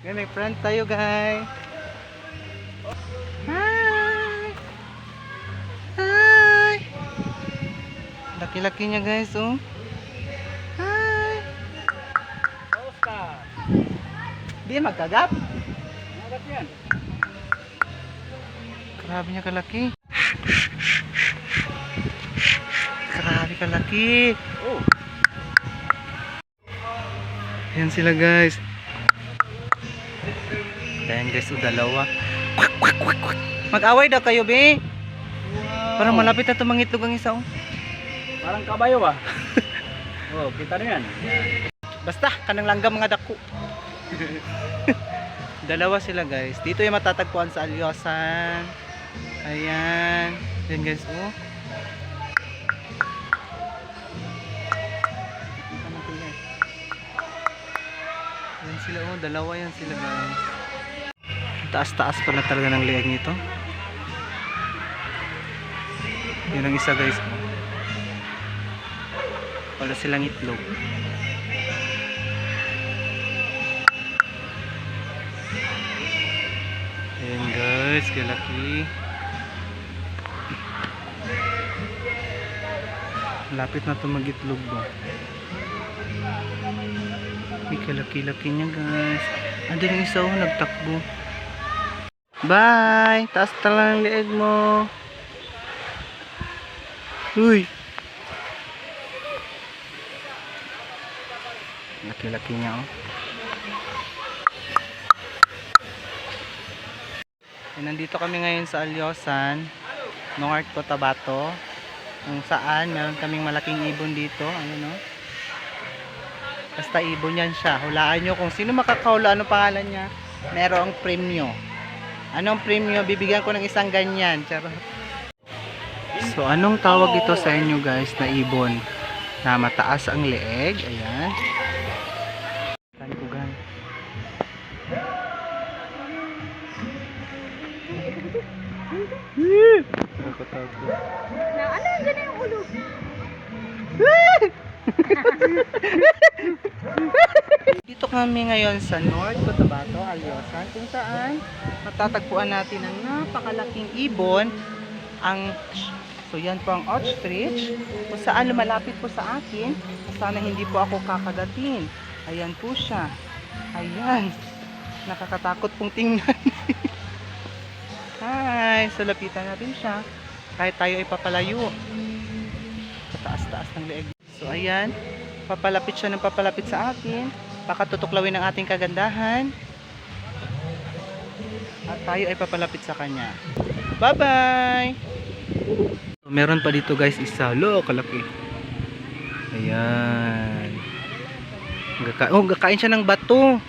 Ngayon may friend tayo guys. Hi! Hi! Laki-laki niya guys oh. Hi! Oscar. Di magkagap? Agad yan. Grabe niya kalaki. Grabe kalaki. Oh. Ayan sila guys. Ayan guys, o dalawa. Kwak, kwak, kwak, kwak. Mag-away daw kayo, be. Wow. Parang malapit na tumangitlog ang isa. Oh. Parang kabayo ba? Oh, kita na yan. Basta, kanang langgam mga dako. Dalawa sila guys. Dito yung matatagpuan sa Alyosan. Ayan. Ayan guys, oh. Ayan sila, oh. Dalawa yan sila guys. Taas-taas pala talaga ng leeg nito. Yun ang isa guys. Wala silang itlog. Ayan guys, kalaki. Lapit na ito mag-itlog ba. May kalaki-laki niya guys. Andun yung isa oh, nagtakbo. Bye! Taas tala ng leeg mo. Uy! Laki-laki niya oh. Nandito kami ngayon sa Alyosan, North Cotabato, kung saan meron kaming malaking ibon dito. Ayun oh. Basta ibon yan siya. Hulaan nyo kung sino makakahula. Ano pangalan niya? Merong premyo. Anong premyo? Bibigyan ko ng isang ganyan. Charot. So anong tawag ito sa inyo guys na ibon? Na mataas ang leeg. Ayan. Tanpugan. Na, ano dyan yung ulo? Dito kami ngayon sa North Cotabato, Alyosan, kung saan matatagpuan natin ang napakalaking ibon, so yan po ang ostrich, kung saan lumalapit po sa akin, sana hindi po ako kakagatin. Ayan po siya. Ayan. Nakakatakot pong tingnan. Hi! So lapitan natin siya. Kahit tayo ay papalayo. Pataas-taas ng leeg. So ayan. Papalapit siya ng papalapit sa atin. Baka tutuklawin ang ating kagandahan. At tayo ay papalapit sa kanya. Bye-bye! So, meron pa dito guys isa. Lo, kalaki. Ayan. Gakain siya ng bato.